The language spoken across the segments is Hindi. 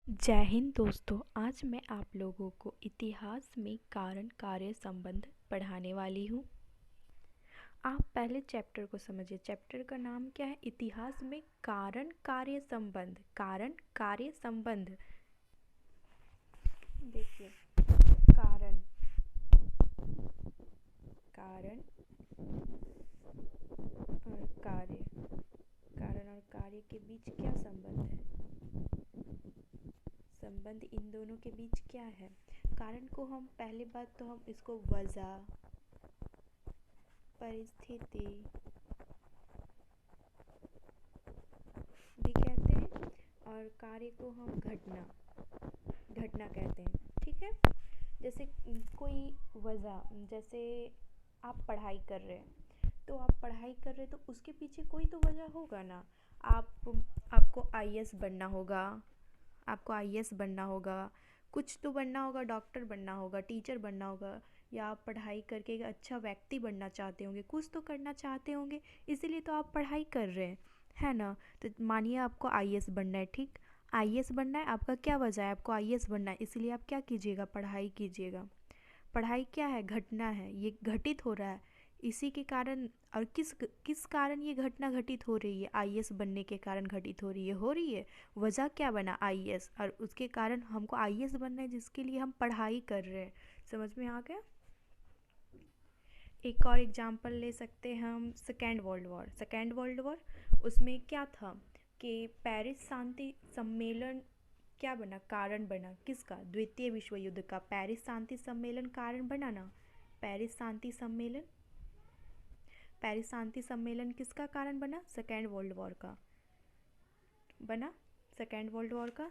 जय हिंद दोस्तों। आज मैं आप लोगों को इतिहास में कारण कार्य संबंध पढ़ाने वाली हूँ। आप पहले चैप्टर को समझिए। चैप्टर का नाम क्या है? इतिहास में कारण कार्य संबंध। कारण कार्य संबंध। देखिए, कारण कारण और कार्य। कारण और कार्य के बीच क्या संबंध है? संबंध इन दोनों के बीच क्या है? कारण को हम पहले बात तो हम इसको वजह, परिस्थिति भी कहते हैं और कार्य को हम घटना घटना कहते हैं। ठीक है। जैसे कोई वजह, जैसे आप पढ़ाई कर रहे हैं तो आप पढ़ाई कर रहे हैं तो उसके पीछे कोई तो वजह होगा ना। आप आपको आईएएस बनना होगा, आपको आईएएस बनना होगा, कुछ तो बनना होगा, डॉक्टर बनना होगा, टीचर बनना होगा, या आप पढ़ाई करके एक अच्छा व्यक्ति बनना चाहते होंगे, कुछ तो करना चाहते होंगे, इसीलिए तो आप पढ़ाई कर रहे हैं, है ना। तो मानिए आपको आईएएस बनना है। ठीक, आईएएस बनना है, आपका क्या वजह है? आपको आईएएस बनना है, इसलिए आप क्या कीजिएगा? पढ़ाई कीजिएगा। पढ़ाई क्या है? घटना है, ये घटित हो रहा है इसी के कारण। और किस किस कारण ये घटना घटित हो रही है? आईएएस बनने के कारण घटित हो रही है। वजह क्या बना? आईएएस। और उसके कारण हमको आईएएस बनना है जिसके लिए हम पढ़ाई कर रहे हैं। समझ में आ गया? एक और एग्जाम्पल ले सकते हैं हम, second world war. Second world war, उसमें क्या था कि पेरिस शांति सम्मेलन क्या बना? कारण बना। किसका? द्वितीय विश्व युद्ध का। पेरिस शांति सम्मेलन कारण बना ना। पेरिस शांति सम्मेलन, पेरिस शांति सम्मेलन किसका कारण बना? सेकेंड वर्ल्ड वॉर का बना। सेकेंड वर्ल्ड वॉर का।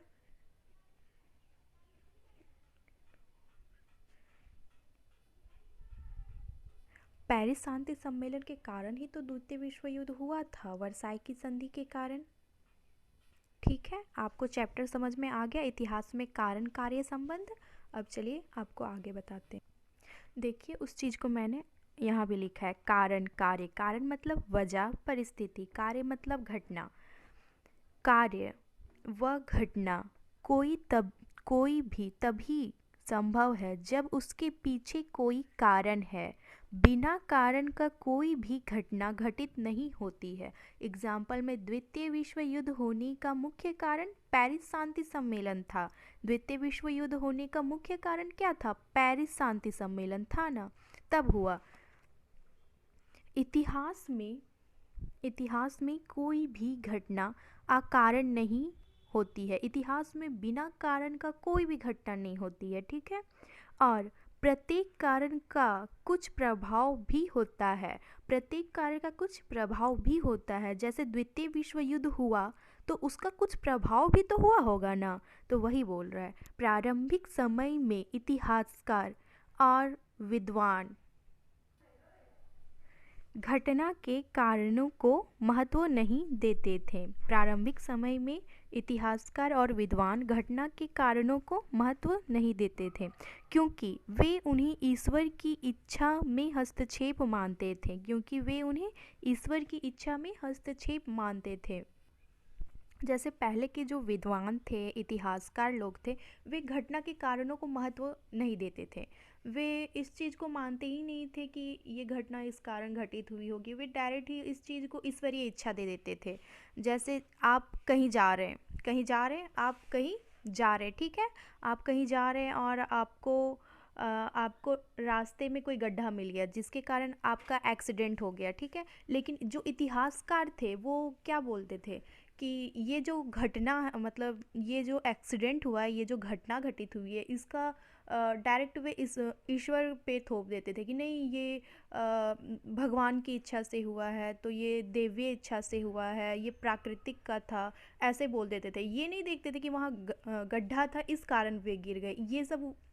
पेरिस शांति सम्मेलन के कारण ही तो द्वितीय विश्व युद्ध हुआ था, वर्साई की संधि के कारण। ठीक है, आपको चैप्टर समझ में आ गया, इतिहास में कारण कार्य संबंध। अब चलिए आपको आगे बताते हैं। देखिए, उस चीज़ को मैंने यहाँ भी लिखा है, कारण कार्य। कारण मतलब वजह, परिस्थिति। कार्य मतलब घटना। कार्य व घटना कोई भी तभी संभव है जब उसके पीछे कोई कारण है। बिना कारण का कोई भी घटना घटित नहीं होती है। एग्जाम्पल में द्वितीय विश्व युद्ध होने का मुख्य कारण पेरिस शांति सम्मेलन था। द्वितीय विश्व युद्ध होने का मुख्य कारण क्या था? पेरिस शांति सम्मेलन था ना, तब हुआ। इतिहास में कोई भी घटना अकारण नहीं होती है। इतिहास में बिना कारण का कोई भी घटना नहीं होती है। ठीक है। और प्रत्येक कारण का कुछ प्रभाव भी होता है। प्रत्येक कारण का कुछ प्रभाव भी होता है। जैसे द्वितीय विश्व युद्ध हुआ तो उसका कुछ प्रभाव भी तो हुआ होगा ना। तो वही बोल रहा है, प्रारंभिक समय में इतिहासकार और विद्वान घटना के कारणों को महत्व नहीं देते थे। प्रारंभिक समय में इतिहासकार और विद्वान घटना के कारणों को महत्व नहीं देते थे, क्योंकि वे उन्हें ईश्वर की इच्छा में हस्तक्षेप मानते थे। क्योंकि वे उन्हें ईश्वर की इच्छा में हस्तक्षेप मानते थे। जैसे पहले के जो विद्वान थे, इतिहासकार लोग थे, वे घटना के कारणों को महत्व नहीं देते थे। वे इस चीज़ को मानते ही नहीं थे कि ये घटना इस कारण घटित हुई होगी। वे डायरेक्ट ही इस चीज़ को ईश्वरीय इच्छा दे देते थे। जैसे आप कहीं जा रहे हैं, आप कहीं जा रहे हैं, ठीक है। आप कहीं जा रहे हैं और आपको रास्ते में कोई गड्ढा मिल गया जिसके कारण आपका एक्सीडेंट हो गया, ठीक है। लेकिन जो इतिहासकार थे वो क्या बोलते थे कि ये जो घटना मतलब ये जो एक्सीडेंट हुआ है, ये जो घटना घटित हुई है, इसका डायरेक्ट वे इस ईश्वर पे थोप देते थे कि नहीं, ये भगवान की इच्छा से हुआ है, तो ये देवीय इच्छा से हुआ है, ये प्राकृतिक का था, ऐसे बोल देते थे। ये नहीं देखते थे कि वहाँ गड्ढा था, इस कारण वे गिर गए।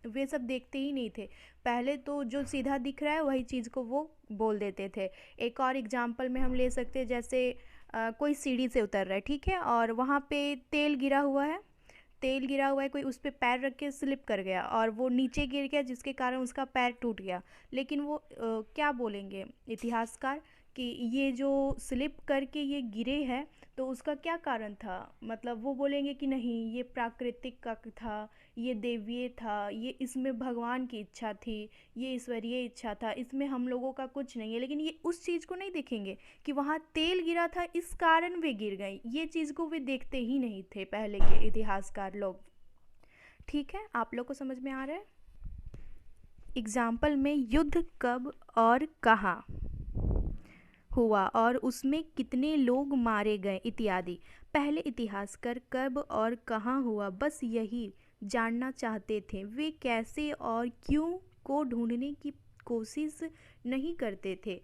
वे सब देखते ही नहीं थे। पहले तो जो सीधा दिख रहा है वही चीज़ को वो बोल देते थे। एक और एग्जाम्पल में हम ले सकते हैं, जैसे कोई सीढ़ी से उतर रहा है, ठीक है, और वहाँ पे तेल गिरा हुआ है, कोई उस पर पैर रख के स्लिप कर गया और वो नीचे गिर गया जिसके कारण उसका पैर टूट गया। लेकिन वो क्या बोलेंगे इतिहासकार कि ये जो स्लिप करके ये गिरे हैं तो उसका क्या कारण था? मतलब वो बोलेंगे कि नहीं ये प्राकृतिक का था, ये दैवीय था, ये इसमें भगवान की इच्छा थी, ये ईश्वरीय इच्छा था, इसमें हम लोगों का कुछ नहीं है। लेकिन ये उस चीज़ को नहीं देखेंगे कि वहाँ तेल गिरा था, इस कारण वे गिर गई। ये चीज़ को वे देखते ही नहीं थे पहले के इतिहासकार लोग। ठीक है, आप लोग को समझ में आ रहा है? एग्जाम्पल में युद्ध कब और कहाँ हुआ और उसमें कितने लोग मारे गए इत्यादि। पहले इतिहासकार कब और कहाँ हुआ बस यही जानना चाहते थे। वे कैसे और क्यों को ढूंढने की कोशिश नहीं करते थे।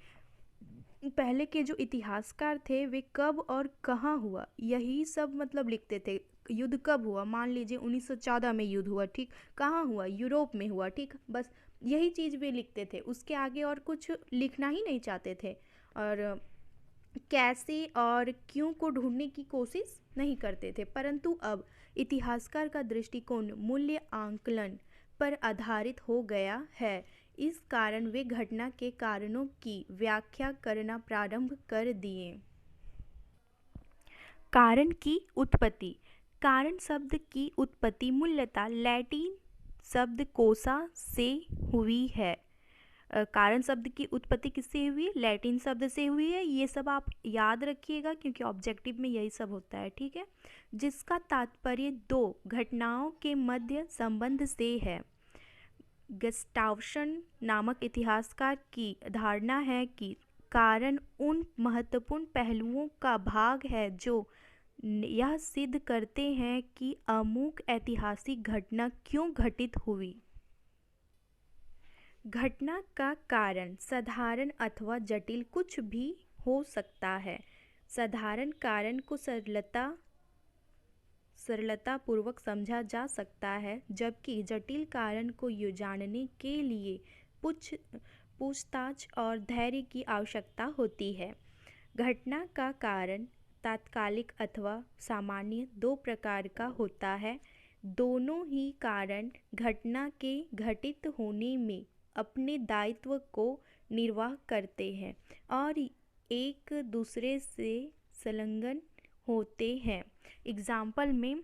पहले के जो इतिहासकार थे वे कब और कहाँ हुआ यही सब मतलब लिखते थे। युद्ध कब हुआ, मान लीजिए 1914 में युद्ध हुआ, ठीक, कहाँ हुआ, यूरोप में हुआ, ठीक, बस यही चीज़ वे लिखते थे, उसके आगे और कुछ लिखना ही नहीं चाहते थे। और कैसे और क्यों को ढूंढने की कोशिश नहीं करते थे। परंतु अब इतिहासकार का दृष्टिकोण मूल्य आंकलन पर आधारित हो गया है। इस कारण वे घटना के कारणों की व्याख्या करना प्रारंभ कर दिए। कारण की उत्पत्ति। कारण शब्द की उत्पत्ति मूलतः लैटिन शब्द कोसा से हुई है। कारण शब्द की उत्पत्ति किससे हुई है? लैटिन शब्द से हुई है। ये सब आप याद रखिएगा क्योंकि ऑब्जेक्टिव में यही सब होता है, ठीक है। जिसका तात्पर्य दो घटनाओं के मध्य संबंध से है। गस्टावसन नामक इतिहासकार की धारणा है कि कारण उन महत्वपूर्ण पहलुओं का भाग है जो यह सिद्ध करते हैं कि अमुक ऐतिहासिक घटना क्यों घटित हुई। घटना का कारण साधारण अथवा जटिल कुछ भी हो सकता है। साधारण कारण को सरलता पूर्वक समझा जा सकता है, जबकि जटिल कारण को जानने के लिए पूछताछ और धैर्य की आवश्यकता होती है। घटना का कारण तात्कालिक अथवा सामान्य दो प्रकार का होता है। दोनों ही कारण घटना के घटित होने में अपने दायित्व को निर्वाह करते हैं और एक दूसरे से संलग्न होते हैं। एग्जाम्पल में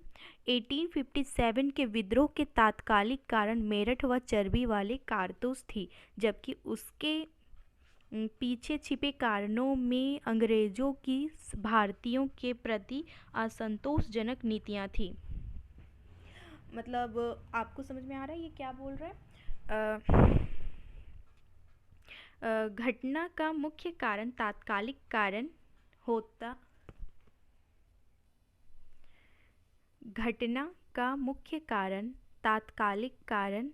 1857 के विद्रोह के तात्कालिक कारण मेरठ व चर्बी वाले कारतूस थी, जबकि उसके पीछे छिपे कारणों में अंग्रेजों की भारतीयों के प्रति असंतोषजनक नीतियां थी। मतलब आपको समझ में आ रहा है ये क्या बोल रहा है? घटना का मुख्य कारण तात्कालिक कारण होता घटना का मुख्य कारण तात्कालिक कारण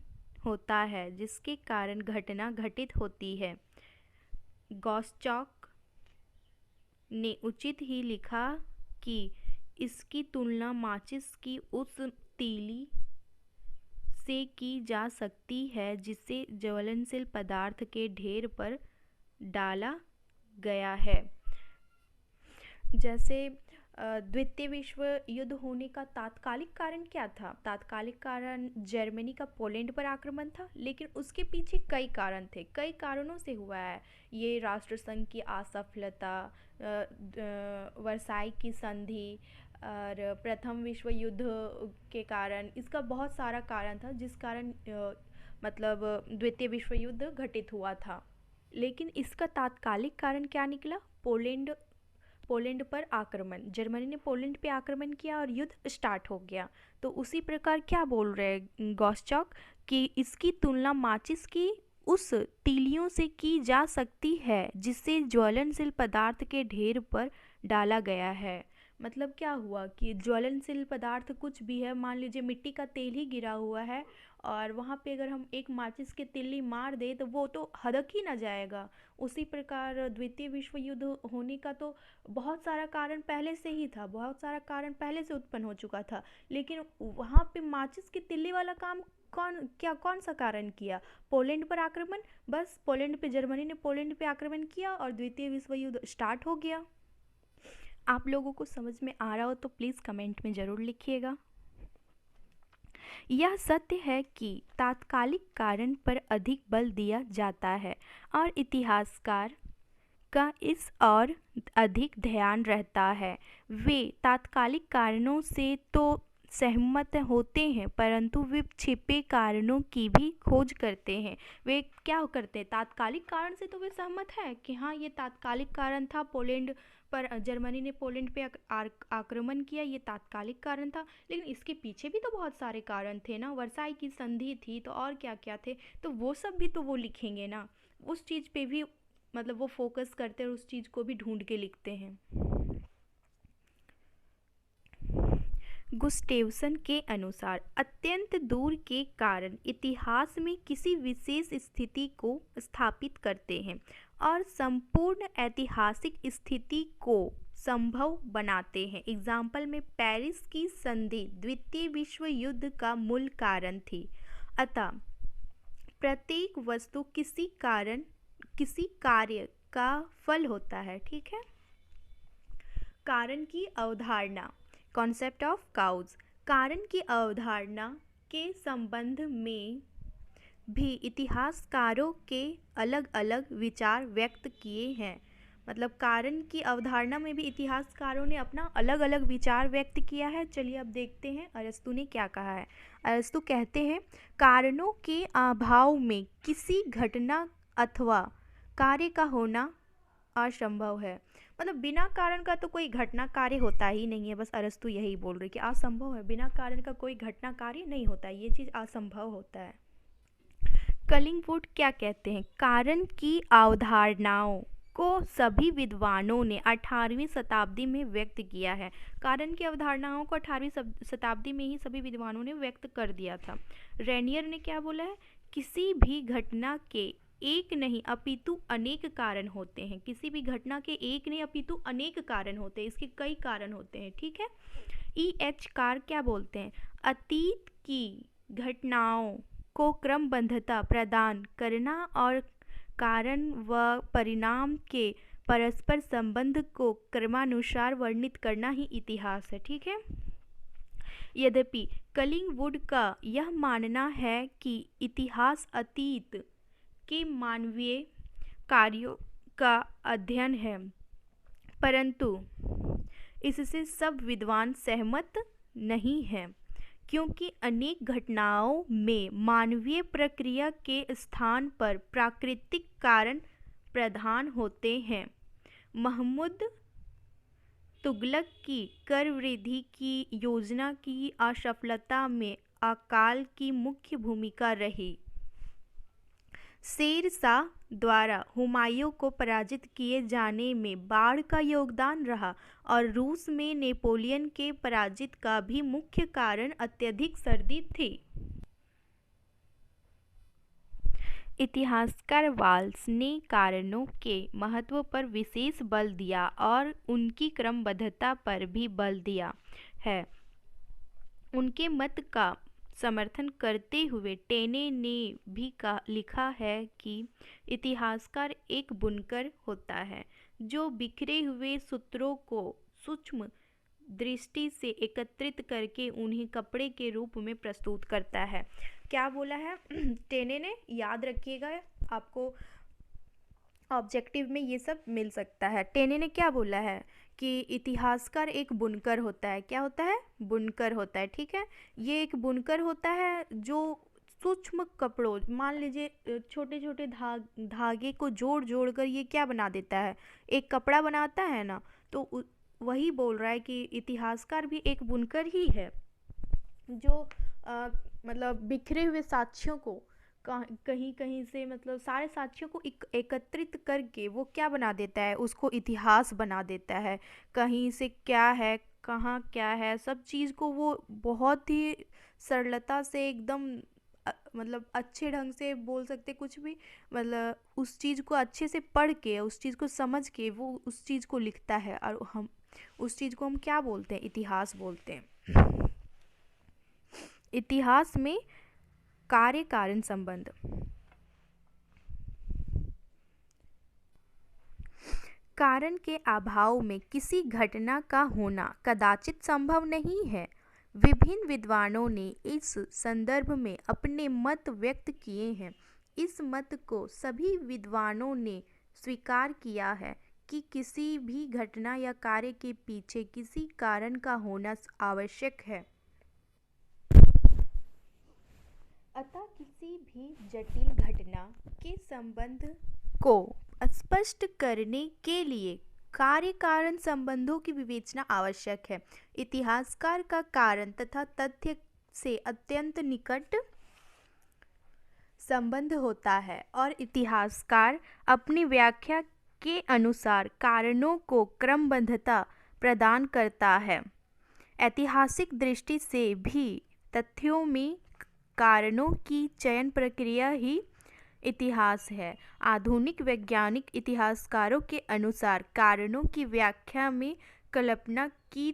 होता है जिसके कारण घटना घटित होती है। गॉस्चॉक ने उचित ही लिखा कि इसकी तुलना माचिस की उस तीली से की जा सकती है जिसे ज्वलनशील पदार्थ के ढेर पर डाला गया है। जैसे द्वितीय विश्व युद्ध होने का तात्कालिक कारण क्या था? तात्कालिक कारण जर्मनी का पोलैंड पर आक्रमण था, लेकिन उसके पीछे कई कारण थे, कई कारणों से हुआ है ये। राष्ट्रसंघ की असफलता, वर्साई की संधि और प्रथम विश्व युद्ध के कारण, इसका बहुत सारा कारण था जिस कारण मतलब द्वितीय विश्व युद्ध घटित हुआ था। लेकिन इसका तात्कालिक कारण क्या निकला? पोलैंड पर आक्रमण, जर्मनी ने पोलैंड पे आक्रमण किया और युद्ध स्टार्ट हो गया। तो उसी प्रकार क्या बोल रहे हैं गॉस्चॉक कि इसकी तुलना माचिस की उस तीलियों से की जा सकती है जिसे ज्वलनशील पदार्थ के ढेर पर डाला गया है। मतलब क्या हुआ कि ज्वलनशील पदार्थ कुछ भी है, मान लीजिए मिट्टी का तेल ही गिरा हुआ है और वहाँ पे अगर हम एक माचिस की तिल्ली मार दे तो वो तो हदक ही ना जाएगा। उसी प्रकार द्वितीय विश्व युद्ध होने का तो बहुत सारा कारण पहले से ही था, बहुत सारा कारण पहले से उत्पन्न हो चुका था, लेकिन वहाँ पे माचिस की तिल्ली वाला काम कौन सा कारण किया? पोलैंड पर आक्रमण। बस पोलैंड पे, जर्मनी ने पोलैंड पे आक्रमण किया और द्वितीय विश्व युद्ध स्टार्ट हो गया। आप लोगों को समझ में आ रहा हो तो प्लीज़ कमेंट में ज़रूर लिखिएगा। यह सत्य है कि तात्कालिक कारण पर अधिक बल दिया जाता है और इतिहासकार का इस और अधिक ध्यान रहता है। वे तात्कालिक कारणों से तो सहमत होते हैं, परंतु वे छिपे कारणों की भी खोज करते हैं। वे क्या करते हैं, तात्कालिक कारण से तो वे सहमत हैं कि हाँ ये तात्कालिक कारण था, पोलैंड पर जर्मनी ने पोलैंड पे आक्रमण किया, ये तात्कालिक कारण था, लेकिन इसके पीछे भी तो बहुत सारे कारण थे ना, वर्साई की संधि थी, तो और क्या क्या थे, तो वो सब भी तो वो लिखेंगे ना, उस चीज़ पे भी मतलब वो फोकस करते हैं और उस चीज़ को भी ढूंढ के लिखते हैं। गुस्टेवसन के अनुसार अत्यंत दूर के कारण इतिहास में किसी विशेष स्थिति को स्थापित करते हैं और संपूर्ण ऐतिहासिक स्थिति को संभव बनाते हैं। एग्जाम्पल में पेरिस की संधि द्वितीय विश्व युद्ध का मूल कारण थी। अतः प्रत्येक वस्तु किसी कार्य का फल होता है। ठीक है। कारण की अवधारणा, कॉन्सेप्ट ऑफ काउज। कारण की अवधारणा के संबंध में भी इतिहासकारों के अलग अलग विचार व्यक्त किए हैं। मतलब कारण की अवधारणा में भी इतिहासकारों ने अपना अलग अलग विचार व्यक्त किया है। चलिए अब देखते हैं अरस्तू ने क्या कहा है। अरस्तू कहते हैं, कारणों के अभाव में किसी घटना अथवा कार्य का होना असंभव है। मतलब बिना कारण का तो कोई घटना कार्य होता ही नहीं है। बस अरस्तू यही बोल रहे कि असंभव है, बिना कारण का कोई घटना कार्य नहीं होता, ये चीज़ असंभव होता है। कलिंगवुड क्या कहते हैं, कारण की अवधारणाओं को सभी विद्वानों ने 18वीं शताब्दी में व्यक्त किया है। कारण की अवधारणाओं को 18वीं शताब्दी में ही सभी विद्वानों ने व्यक्त कर दिया था। रेनियर ने क्या बोला है, किसी भी घटना के एक नहीं अपितु अनेक कारण होते हैं। किसी भी घटना के एक नहीं अपितु अनेक कारण होते हैं, इसके कई कारण होते हैं। ठीक है। E.H. कार क्या बोलते हैं, अतीत की घटनाओं को क्रमबद्धता प्रदान करना और कारण व परिणाम के परस्पर संबंध को क्रमानुसार वर्णित करना ही इतिहास है। ठीक है। यद्यपि कलिंगवुड का यह मानना है कि इतिहास अतीत के मानवीय कार्यों का अध्ययन है, परंतु इससे सब विद्वान सहमत नहीं हैं, क्योंकि अनेक घटनाओं में मानवीय प्रक्रिया के स्थान पर प्राकृतिक कारण प्रधान होते हैं। महमूद तुगलक की कर वृद्धि की योजना की असफलता में अकाल की मुख्य भूमिका रही। शेर शाह द्वारा हुमायूं को पराजित किए जाने में बाढ़ का योगदान रहा और रूस में नेपोलियन के पराजित का भी मुख्य कारण अत्यधिक सर्दी थी। इतिहासकार वाल्स ने कारणों के महत्व पर विशेष बल दिया और उनकी क्रमबद्धता पर भी बल दिया है। उनके मत का समर्थन करते हुए टेने ने भी लिखा है कि इतिहासकार एक बुनकर होता है जो बिखरे हुए सूत्रों को सूक्ष्म दृष्टि से एकत्रित करके उन्हें कपड़े के रूप में प्रस्तुत करता है। क्या बोला है टेने ने, याद रखिएगा, आपको ऑब्जेक्टिव में ये सब मिल सकता है। टेने ने क्या बोला है कि इतिहासकार एक बुनकर होता है। क्या होता है, बुनकर होता है। ठीक है। ये एक बुनकर होता है जो सूक्ष्म कपड़ों, मान लीजिए छोटे छोटे धागे को जोड़ जोड़ कर ये क्या बना देता है, एक कपड़ा बनाता है ना। तो वही बोल रहा है कि इतिहासकार भी एक बुनकर ही है जो मतलब बिखरे हुए साक्ष्यों को कहीं कहीं से, मतलब सारे साक्ष्यों को एकत्रित करके वो क्या बना देता है, उसको इतिहास बना देता है। कहीं से क्या है, कहाँ क्या है, सब चीज़ को वो बहुत ही सरलता से एकदम मतलब अच्छे ढंग से बोल सकते कुछ भी, मतलब उस चीज़ को अच्छे से पढ़ के, उस चीज़ को समझ के वो उस चीज़ को लिखता है। और हम उस चीज़ को हम क्या बोलते हैं, इतिहास बोलते हैं। इतिहास में कार्य कारण संबंध। कारण के अभाव में किसी घटना का होना कदाचित संभव नहीं है। विभिन्न विद्वानों ने इस संदर्भ में अपने मत व्यक्त किए हैं। इस मत को सभी विद्वानों ने स्वीकार किया है कि किसी भी घटना या कार्य के पीछे किसी कारण का होना आवश्यक है। अतः किसी भी जटिल घटना के संबंध को स्पष्ट करने के लिए कार्य कारण संबंधों की विवेचना आवश्यक है। इतिहासकार का कारण तथा तथ्य से अत्यंत निकट संबंध होता है और इतिहासकार अपनी व्याख्या के अनुसार कारणों को क्रमबद्धता प्रदान करता है। ऐतिहासिक दृष्टि से भी तथ्यों में कारणों की चयन प्रक्रिया ही इतिहास है। आधुनिक वैज्ञानिक इतिहासकारों के अनुसार कारणों की व्याख्या में कल्पना की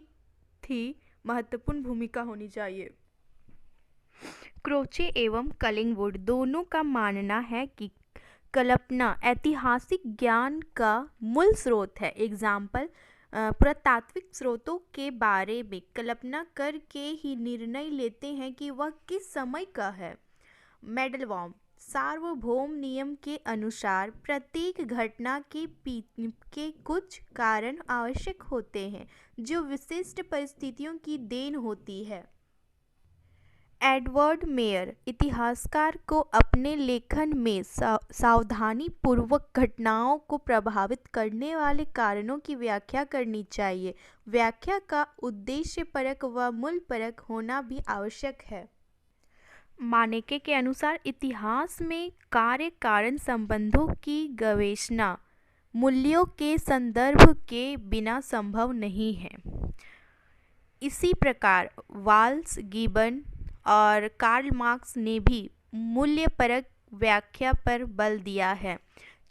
थी महत्वपूर्ण भूमिका होनी चाहिए। क्रोचे एवं कलिंगवुड दोनों का मानना है कि कल्पना ऐतिहासिक ज्ञान का मूल स्रोत है। एग्जाम्पल, पुरातात्विक स्रोतों के बारे में कल्पना करके ही निर्णय लेते हैं कि वह किस समय का है। मेंडलवॉम सार्वभौम नियम के अनुसार प्रत्येक घटना के कुछ कारण आवश्यक होते हैं जो विशिष्ट परिस्थितियों की देन होती है। एडवर्ड मेयर इतिहासकार को अपने लेखन में सावधानी पूर्वक घटनाओं को प्रभावित करने वाले कारणों की व्याख्या करनी चाहिए। व्याख्या का उद्देश्यपरक व मूलपरक होना भी आवश्यक है। मानेके के अनुसार इतिहास में कार्य कारण संबंधों की गवेषणा मूल्यों के संदर्भ के बिना संभव नहीं है। इसी प्रकार वाल्स, गिबन और कार्ल मार्क्स ने भी मूल्यपरक व्याख्या पर बल दिया है।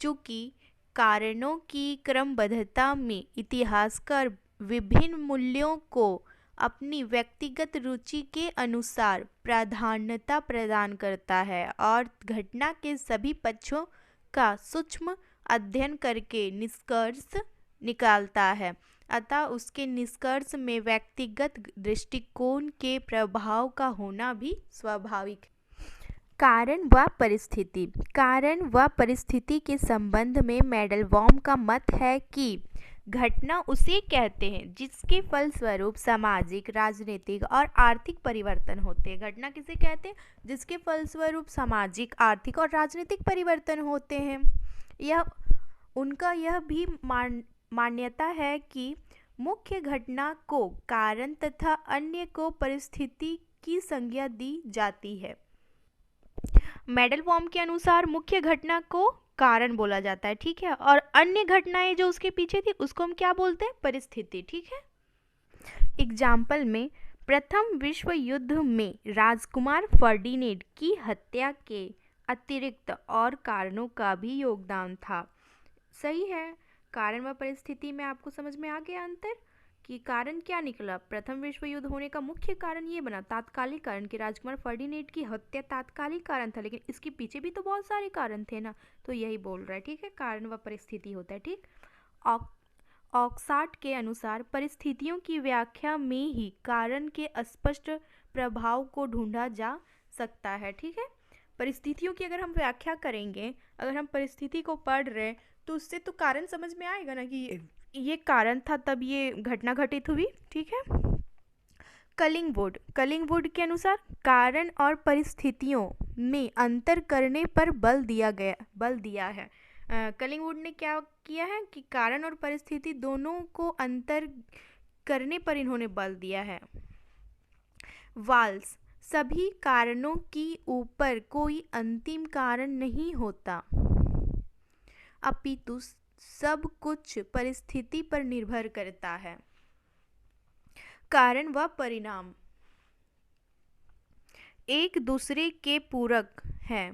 चूँकि कारणों की क्रमबद्धता में इतिहासकार विभिन्न मूल्यों को अपनी व्यक्तिगत रुचि के अनुसार प्राधान्यता प्रदान करता है और घटना के सभी पक्षों का सूक्ष्म अध्ययन करके निष्कर्ष निकालता है। अतः उसके निष्कर्ष में व्यक्तिगत दृष्टिकोण के प्रभाव का होना भी स्वाभाविक है। कारण व परिस्थिति। कारण व परिस्थिति के संबंध में मेंडलवॉम का मत है कि घटना उसे कहते हैं जिसके फलस्वरूप सामाजिक, राजनीतिक और आर्थिक परिवर्तन होते हैं। घटना किसे कहते हैं? जिसके फलस्वरूप सामाजिक, आर्थिक और राजनीतिक परिवर्तन होते हैं। उनका भी मान्यता है कि मुख्य घटना को कारण तथा अन्य को परिस्थिति की संज्ञा दी जाती है। मेंडलवॉम के अनुसार मुख्य घटना को कारण बोला जाता है, ठीक है, और अन्य घटनाएं जो उसके पीछे थी उसको हम क्या बोलते हैं? परिस्थिति, ठीक है। एग्जाम्पल में प्रथम विश्व युद्ध में राजकुमार फर्डिनेंड की हत्या के अतिरिक्त और कारणों का भी योगदान था। सही है। कारण व परिस्थिति में आपको समझ में आ गया अंतर कि कारण क्या निकला? प्रथम विश्व युद्ध होने का मुख्य कारण ये बना, तात्कालिक कारण, कि राजकुमार फर्डिनेंड की हत्या तात्कालिक कारण था, लेकिन इसके पीछे भी तो बहुत सारे कारण थे ना, तो यही बोल रहा है, ठीक है। कारण व परिस्थिति होता है, ठीक। ऑक्सार्ट के अनुसार परिस्थितियों की व्याख्या में ही कारण के स्पष्ट प्रभाव को ढूंढा जा सकता है, ठीक है। परिस्थितियों की अगर हम व्याख्या करेंगे, अगर हम परिस्थिति को पढ़ रहे तो उससे तो कारण समझ में आएगा ना कि ये कारण था तब ये घटना घटित हुई, ठीक है। कलिंगवुड के अनुसार कारण और परिस्थितियों में अंतर करने पर बल दिया है। कलिंगवुड ने क्या किया है कि कारण और परिस्थिति दोनों को अंतर करने पर इन्होंने बल दिया है। वाल्स सभी कारणों की ऊपर कोई अंतिम कारण नहीं होता, अपितु सब कुछ परिस्थिति पर निर्भर करता है। कारण व परिणाम एक दूसरे के पूरक हैं।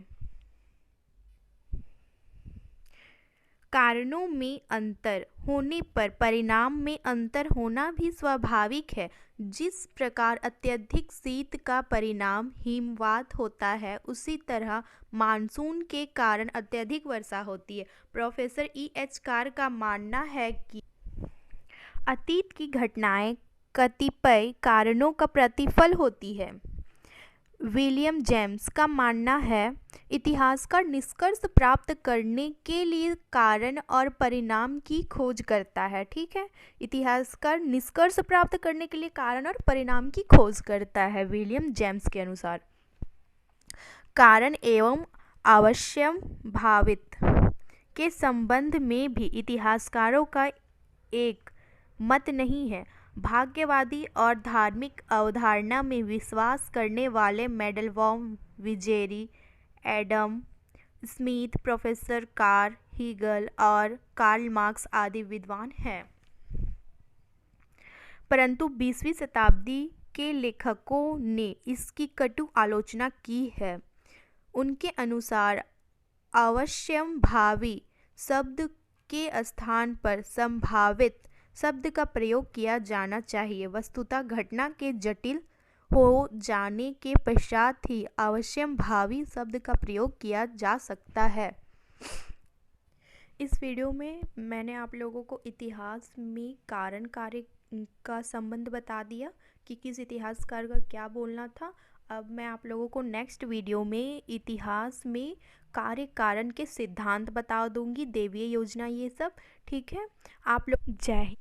कारणों में अंतर होने पर परिणाम में अंतर होना भी स्वाभाविक है। जिस प्रकार अत्यधिक शीत का परिणाम हिमवात होता है, उसी तरह मानसून के कारण अत्यधिक वर्षा होती है। Professor E.H. कार का मानना है कि अतीत की घटनाएं कतिपय कारणों का प्रतिफल होती है। विलियम जेम्स का मानना है इतिहासकार निष्कर्ष प्राप्त करने के लिए कारण और परिणाम की खोज करता है। ठीक है, इतिहासकार निष्कर्ष प्राप्त करने के लिए कारण और परिणाम की खोज करता है विलियम जेम्स के अनुसार। कारण एवं अवश्यंभावित के संबंध में भी इतिहासकारों का एक मत नहीं है। भाग्यवादी और धार्मिक अवधारणा में विश्वास करने वाले मेंडलवॉम, विजेरी, Adam Smith, professor Karl Hegel और कार्ल मार्क्स आदि विद्वान हैं, परंतु 20वीं शताब्दी के लेखकों ने इसकी कटु आलोचना की है। उनके अनुसार अवश्यंभावी शब्द के स्थान पर संभावित शब्द का प्रयोग किया जाना चाहिए। वस्तुतः घटना के जटिल हो जाने के पश्चात ही अवश्यंभावी शब्द का प्रयोग किया जा सकता है। इस वीडियो में मैंने आप लोगों को इतिहास में कारण कार्य का संबंध बता दिया कि किस इतिहासकार का क्या बोलना था। अब मैं आप लोगों को नेक्स्ट वीडियो में इतिहास में कार्य कारण के सिद्धांत बता दूंगी, देवीय योजना, ये सब। ठीक है, आप लोग जय हिंद।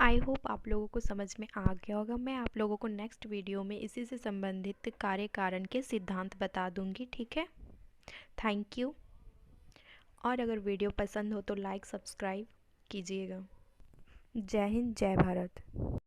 आई होप आप लोगों को समझ में आ गया होगा। मैं आप लोगों को नेक्स्ट वीडियो में इसी से संबंधित कार्य कारण के सिद्धांत बता दूंगी। ठीक है, थैंक यू। और अगर वीडियो पसंद हो तो लाइक सब्सक्राइब कीजिएगा। जय हिंद, जय भारत।